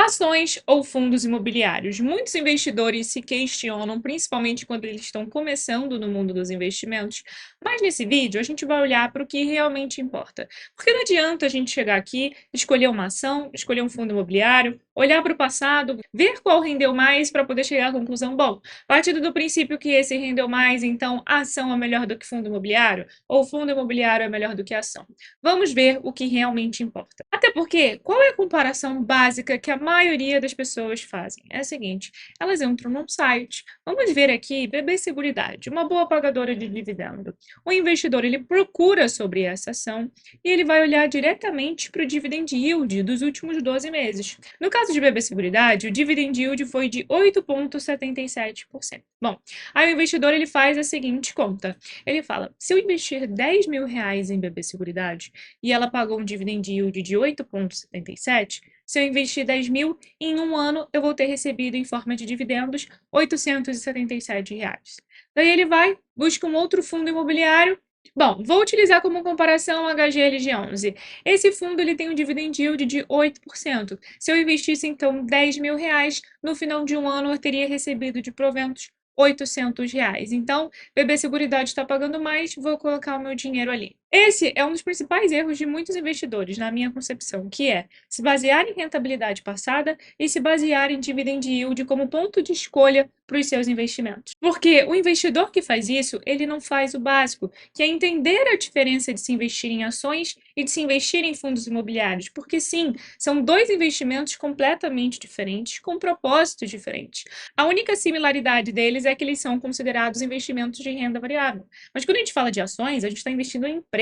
Ações ou fundos imobiliários? Muitos investidores se questionam, principalmente quando eles estão começando no mundo dos investimentos. Mas nesse vídeo a gente vai olhar para o que realmente importa. Porque não adianta a gente chegar aqui, escolher uma ação, escolher um fundo imobiliário, olhar para o passado, ver qual rendeu mais para poder chegar à conclusão, bom, partindo do princípio que esse rendeu mais, então a ação é melhor do que fundo imobiliário, ou fundo imobiliário é melhor do que a ação. Vamos ver o que realmente importa. Até porque, qual é a comparação básica que a maioria das pessoas fazem? É a seguinte, elas entram num site, vamos ver aqui, BB Seguridade, uma boa pagadora de dividendo. O investidor, ele procura sobre essa ação e ele vai olhar diretamente para o dividend yield dos últimos 12 meses. No caso de BB Seguridade, o dividend yield foi de 8,77%. Bom, aí o investidor ele faz a seguinte conta. Ele fala, se eu investir R$ 10.000 em BB Seguridade e ela pagou um dividend yield de 8,77, se eu investir 10 mil, em um ano eu vou ter recebido em forma de dividendos R$ 877. Daí ele vai, busca um outro fundo imobiliário. Bom, vou utilizar como comparação a HGLG11. Esse fundo ele tem um dividend yield de 8%. Se eu investisse, então, R$ 10.000, no final de um ano eu teria recebido de proventos R$ 800. Então, BB Seguridade está pagando mais, vou colocar o meu dinheiro ali. Esse é um dos principais erros de muitos investidores, na minha concepção, que é se basear em rentabilidade passada e se basear em dividend yield como ponto de escolha para os seus investimentos. Porque o investidor que faz isso, ele não faz o básico, que é entender a diferença de se investir em ações e de se investir em fundos imobiliários. Porque sim, são dois investimentos completamente diferentes, com propósitos diferentes. A única similaridade deles é que eles são considerados investimentos de renda variável. Mas quando a gente fala de ações, a gente está investindo em empresas.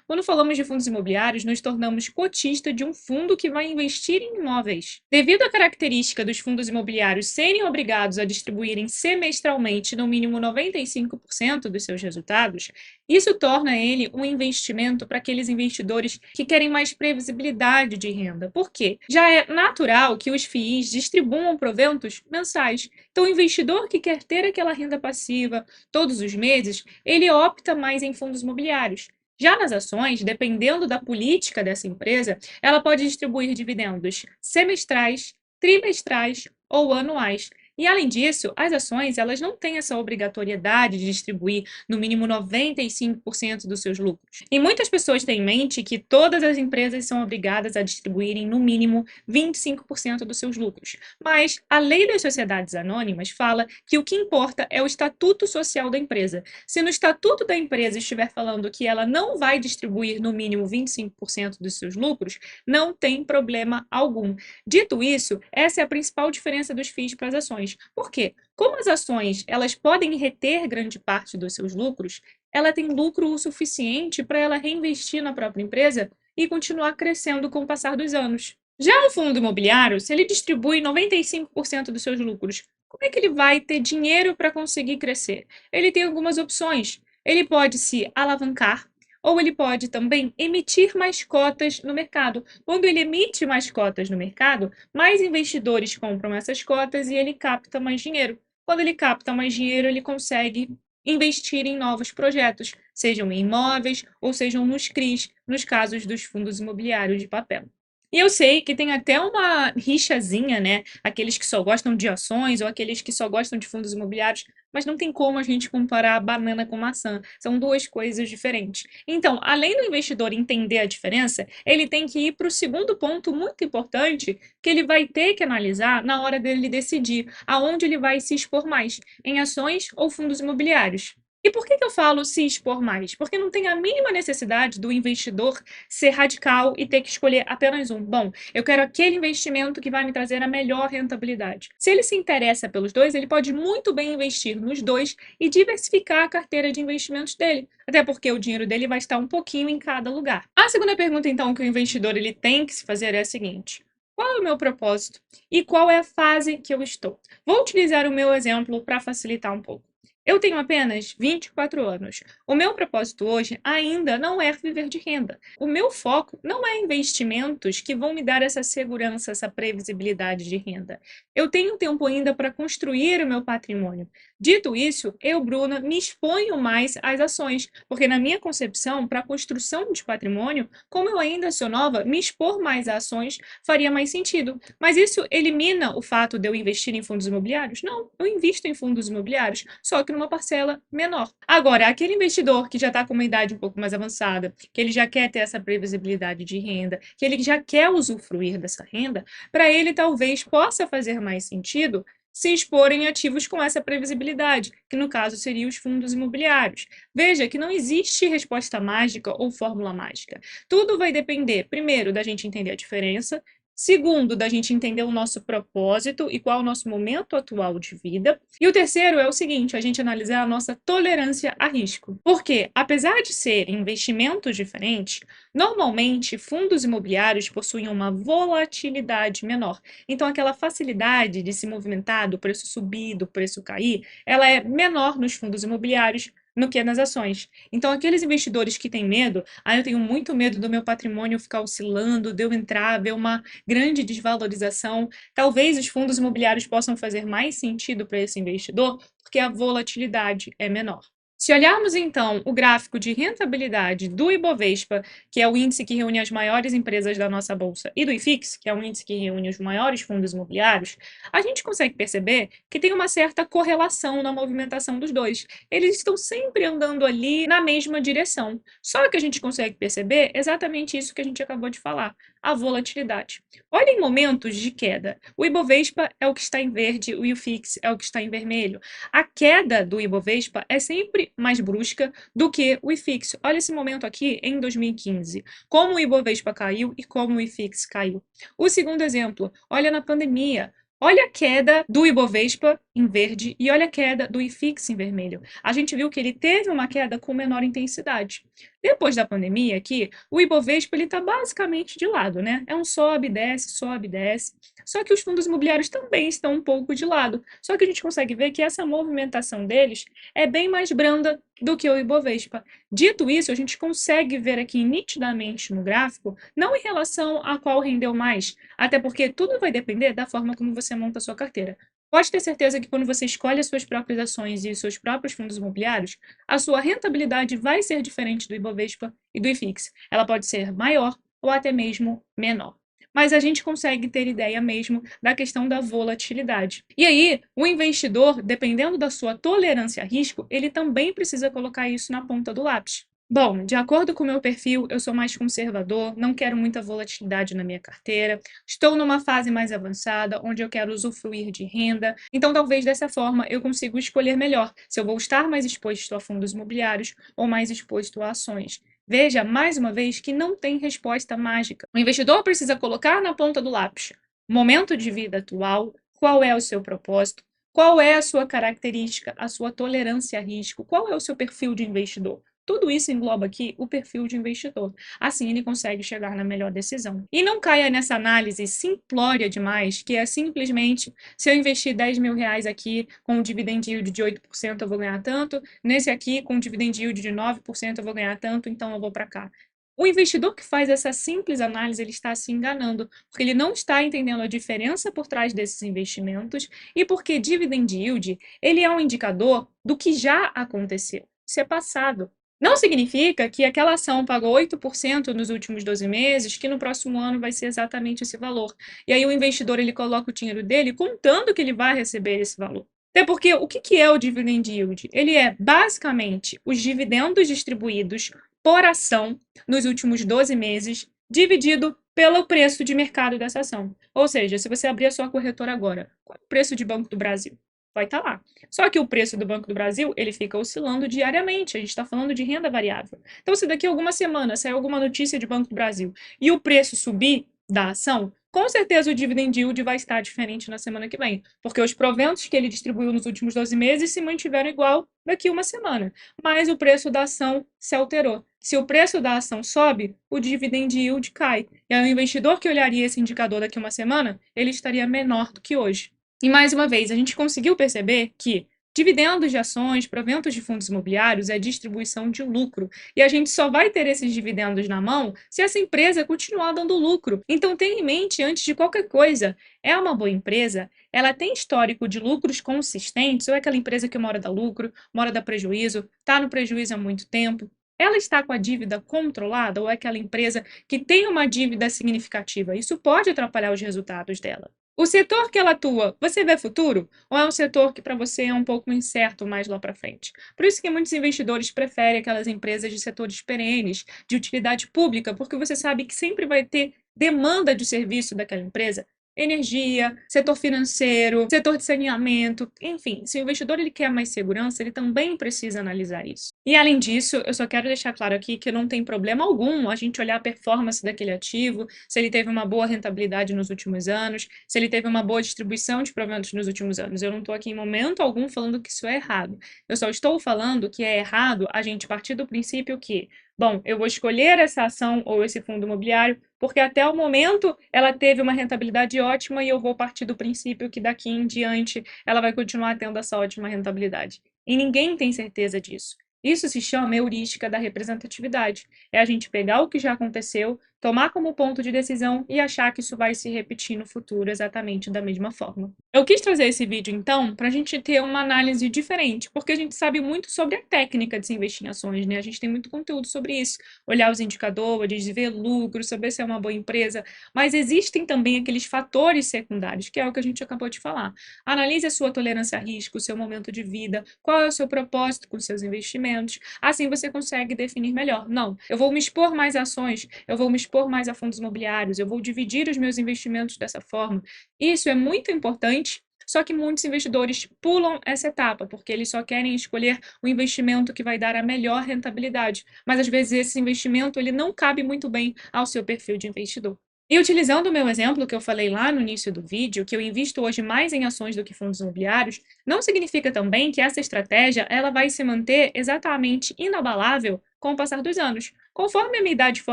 Quando falamos de fundos imobiliários, nos tornamos cotista de um fundo que vai investir em imóveis. Devido à característica dos fundos imobiliários serem obrigados a distribuírem semestralmente no mínimo 95% dos seus resultados, isso torna ele um investimento para aqueles investidores que querem mais previsibilidade de renda. Por quê? Já é natural que os FIIs distribuam proventos mensais. Então, o investidor que quer ter aquela renda passiva todos os meses, ele opta mais em fundos imobiliários. Já nas ações, dependendo da política dessa empresa, ela pode distribuir dividendos semestrais, trimestrais ou anuais. E além disso, as ações elas não têm essa obrigatoriedade de distribuir no mínimo 95% dos seus lucros. E muitas pessoas têm em mente que todas as empresas são obrigadas a distribuírem no mínimo 25% dos seus lucros. Mas a lei das sociedades anônimas fala que o que importa é o estatuto social da empresa. Se no estatuto da empresa estiver falando que ela não vai distribuir no mínimo 25% dos seus lucros, não tem problema algum. Dito isso, essa é a principal diferença dos FIIs para as ações. Por quê? Como as ações elas podem reter grande parte dos seus lucros, ela tem lucro o suficiente para ela reinvestir na própria empresa e continuar crescendo com o passar dos anos. Já o fundo imobiliário, se ele distribui 95% dos seus lucros, como é que ele vai ter dinheiro para conseguir crescer? Ele tem algumas opções. Ele pode se alavancar, ou ele pode também emitir mais cotas no mercado. Quando ele emite mais cotas no mercado, mais investidores compram essas cotas e ele capta mais dinheiro. Quando ele capta mais dinheiro, ele consegue investir em novos projetos, sejam em imóveis ou sejam nos CRIs, nos casos dos fundos imobiliários de papel. E eu sei que tem até uma rixazinha, né? Aqueles que só gostam de ações ou aqueles que só gostam de fundos imobiliários, mas não tem como a gente comparar banana com maçã. São duas coisas diferentes. Então, além do investidor entender a diferença, ele tem que ir para o segundo ponto muito importante que ele vai ter que analisar na hora dele decidir aonde ele vai se expor mais, em ações ou fundos imobiliários. E por que eu falo se expor mais? Porque não tem a mínima necessidade do investidor ser radical e ter que escolher apenas um. Bom, eu quero aquele investimento que vai me trazer a melhor rentabilidade. Se ele se interessa pelos dois, ele pode muito bem investir nos dois e diversificar a carteira de investimentos dele. Até porque o dinheiro dele vai estar um pouquinho em cada lugar. A segunda pergunta, então, que o investidor ele tem que se fazer é a seguinte: qual é o meu propósito e qual é a fase que eu estou? Vou utilizar o meu exemplo para facilitar um pouco. Eu tenho apenas 24 anos. O meu propósito hoje ainda não é viver de renda. O meu foco não é investimentos que vão me dar essa segurança, essa previsibilidade de renda. Eu tenho tempo ainda para construir o meu patrimônio. Dito isso, eu, Bruna, me exponho mais às ações, porque na minha concepção, para a construção de patrimônio, como eu ainda sou nova, me expor mais a ações faria mais sentido. Mas isso elimina o fato de eu investir em fundos imobiliários? Não, eu invisto em fundos imobiliários, só que numa parcela menor. Agora, aquele investidor que já está com uma idade um pouco mais avançada, que ele já quer ter essa previsibilidade de renda, que ele já quer usufruir dessa renda, para ele talvez possa fazer mais sentido se expor em ativos com essa previsibilidade, que no caso seriam os fundos imobiliários. Veja que não existe resposta mágica ou fórmula mágica. Tudo vai depender, primeiro, da gente entender a diferença, segundo, da gente entender o nosso propósito e qual é o nosso momento atual de vida. E o terceiro é o seguinte, a gente analisar a nossa tolerância a risco. Porque, apesar de serem investimentos diferentes, normalmente fundos imobiliários possuem uma volatilidade menor. Então, aquela facilidade de se movimentar, do preço subir, do preço cair, ela é menor nos fundos imobiliários no que nas ações. Então, aqueles investidores que têm medo, eu tenho muito medo do meu patrimônio ficar oscilando, de eu entrar, ver uma grande desvalorização. Talvez os fundos imobiliários possam fazer mais sentido para esse investidor, porque a volatilidade é menor. Se olharmos então o gráfico de rentabilidade do Ibovespa, que é o índice que reúne as maiores empresas da nossa bolsa, e do IFIX, que é o índice que reúne os maiores fundos imobiliários, a gente consegue perceber que tem uma certa correlação na movimentação dos dois. Eles estão sempre andando ali na mesma direção. Só que a gente consegue perceber exatamente isso que a gente acabou de falar, a volatilidade. Olha em momentos de queda. O Ibovespa é o que está em verde, o IFIX é o que está em vermelho. A queda do Ibovespa é sempre mais brusca do que o IFIX. Olha esse momento aqui em 2015, como o Ibovespa caiu e como o IFIX caiu. O segundo exemplo, olha na pandemia. Olha a queda do Ibovespa em verde e olha a queda do IFIX em vermelho. A gente viu que ele teve uma queda com menor intensidade. Depois da pandemia aqui, o Ibovespa está basicamente de lado, né? É um sobe, desce, sobe, desce. Só que os fundos imobiliários também estão um pouco de lado. Só que a gente consegue ver que essa movimentação deles é bem mais branda do que o Ibovespa. Dito isso, a gente consegue ver aqui nitidamente no gráfico, não em relação a qual rendeu mais, até porque tudo vai depender da forma como você monta a sua carteira. Pode ter certeza que quando você escolhe as suas próprias ações e os seus próprios fundos imobiliários, a sua rentabilidade vai ser diferente do Ibovespa e do IFIX. Ela pode ser maior ou até mesmo menor. Mas a gente consegue ter ideia mesmo da questão da volatilidade. E aí, o investidor, dependendo da sua tolerância a risco, ele também precisa colocar isso na ponta do lápis. Bom, de acordo com o meu perfil, eu sou mais conservador, não quero muita volatilidade na minha carteira, estou numa fase mais avançada, onde eu quero usufruir de renda, então talvez dessa forma eu consiga escolher melhor se eu vou estar mais exposto a fundos imobiliários ou mais exposto a ações. Veja, mais uma vez, que não tem resposta mágica. O investidor precisa colocar na ponta do lápis momento de vida atual, qual é o seu propósito, qual é a sua característica, a sua tolerância a risco, qual é o seu perfil de investidor. Tudo isso engloba aqui o perfil de investidor. Assim ele consegue chegar na melhor decisão. E não caia nessa análise simplória demais, que é simplesmente, se eu investir 10 mil reais aqui com um dividend yield de 8% eu vou ganhar tanto, nesse aqui com um dividend yield de 9% eu vou ganhar tanto, então eu vou para cá. O investidor que faz essa simples análise, ele está se enganando, porque ele não está entendendo a diferença por trás desses investimentos e porque dividend yield, ele é um indicador do que já aconteceu. Isso é passado. Não significa que aquela ação pagou 8% nos últimos 12 meses, que no próximo ano vai ser exatamente esse valor. E aí o investidor ele coloca o dinheiro dele contando que ele vai receber esse valor. Até porque o que é o dividend yield? Ele é basicamente os dividendos distribuídos por ação nos últimos 12 meses, dividido pelo preço de mercado dessa ação. Ou seja, se você abrir a sua corretora agora, qual é o preço de Banco do Brasil? Vai estar lá. Só que o preço do Banco do Brasil, ele fica oscilando diariamente. A gente está falando de renda variável. Então, se daqui a alguma semana sair alguma notícia de Banco do Brasil e o preço subir da ação, com certeza o dividend yield vai estar diferente na semana que vem, porque os proventos que ele distribuiu nos últimos 12 meses se mantiveram igual daqui a uma semana, mas o preço da ação se alterou. Se o preço da ação sobe, o dividend yield cai. E aí o investidor que olharia esse indicador daqui a uma semana, ele estaria menor do que hoje. E mais uma vez, a gente conseguiu perceber que Dividendos de ações, proventos de fundos imobiliários é distribuição de lucro. E a gente só vai ter esses dividendos na mão se essa empresa continuar dando lucro. Então tenha em mente, antes de qualquer coisa, é uma boa empresa? Ela tem histórico de lucros consistentes? Ou é aquela empresa que uma hora dá lucro, uma hora dá prejuízo, está no prejuízo há muito tempo? Ela está com a dívida controlada ou é aquela empresa que tem uma dívida significativa? Isso pode atrapalhar os resultados dela. O setor que ela atua, você vê futuro? Ou é um setor que para você é um pouco incerto mais lá para frente? Por isso que muitos investidores preferem aquelas empresas de setores perenes, de utilidade pública, porque você sabe que sempre vai ter demanda de serviço daquela empresa. Energia, setor financeiro, setor de saneamento, enfim, se o investidor ele quer mais segurança, ele também precisa analisar isso. E além disso, eu só quero deixar claro aqui que não tem problema algum a gente olhar a performance daquele ativo, se ele teve uma boa rentabilidade nos últimos anos, se ele teve uma boa distribuição de proventos nos últimos anos. Eu não estou aqui em momento algum falando que isso é errado. Eu só estou falando que é errado a gente partir do princípio que, bom, eu vou escolher essa ação ou esse fundo imobiliário porque até o momento ela teve uma rentabilidade ótima e eu vou partir do princípio que daqui em diante ela vai continuar tendo essa ótima rentabilidade. E ninguém tem certeza disso. Isso se chama heurística da representatividade. É a gente pegar o que já aconteceu, tomar como ponto de decisão e achar que isso vai se repetir no futuro exatamente da mesma forma. Eu quis trazer esse vídeo, então, para a gente ter uma análise diferente, porque a gente sabe muito sobre a técnica de se investir em ações, né? A gente tem muito conteúdo sobre isso, olhar os indicadores, ver lucro, saber se é uma boa empresa, mas existem também aqueles fatores secundários, que é o que a gente acabou de falar. Analise a sua tolerância a risco, o seu momento de vida, qual é o seu propósito com seus investimentos, assim você consegue definir melhor. Não, eu vou me expor mais a ações, eu vou me expor mais a fundos imobiliários, eu vou dividir os meus investimentos dessa forma. Isso é muito importante, só que muitos investidores pulam essa etapa, porque eles só querem escolher o investimento que vai dar a melhor rentabilidade. Mas às vezes esse investimento ele não cabe muito bem ao seu perfil de investidor. E utilizando o meu exemplo que eu falei lá no início do vídeo, que eu invisto hoje mais em ações do que fundos imobiliários, não significa também que essa estratégia ela vai se manter exatamente inabalável com o passar dos anos. Conforme a minha idade for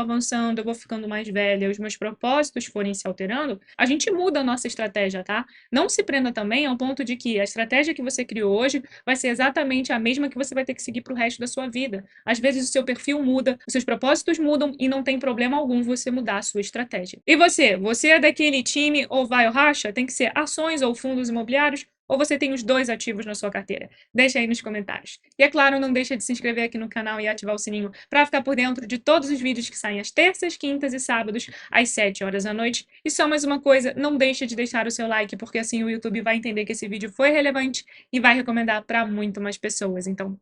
avançando, eu vou ficando mais velha, os meus propósitos forem se alterando, a gente muda a nossa estratégia, tá? Não se prenda também ao ponto de que a estratégia que você criou hoje vai ser exatamente a mesma que você vai ter que seguir para o resto da sua vida. Às vezes o seu perfil muda, os seus propósitos mudam e não tem problema algum você mudar a sua estratégia. E você? Você é daquele time ou vai ou racha? Tem que ser ações ou fundos imobiliários? Ou você tem os dois ativos na sua carteira? Deixa aí nos comentários. E é claro, não deixa de se inscrever aqui no canal e ativar o sininho para ficar por dentro de todos os vídeos que saem às terças, quintas e sábados, às 7 horas da noite. E só mais uma coisa, não deixa de deixar o seu like, porque assim o YouTube vai entender que esse vídeo foi relevante e vai recomendar para muito mais pessoas. Então,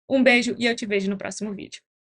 um beijo e eu te vejo no próximo vídeo.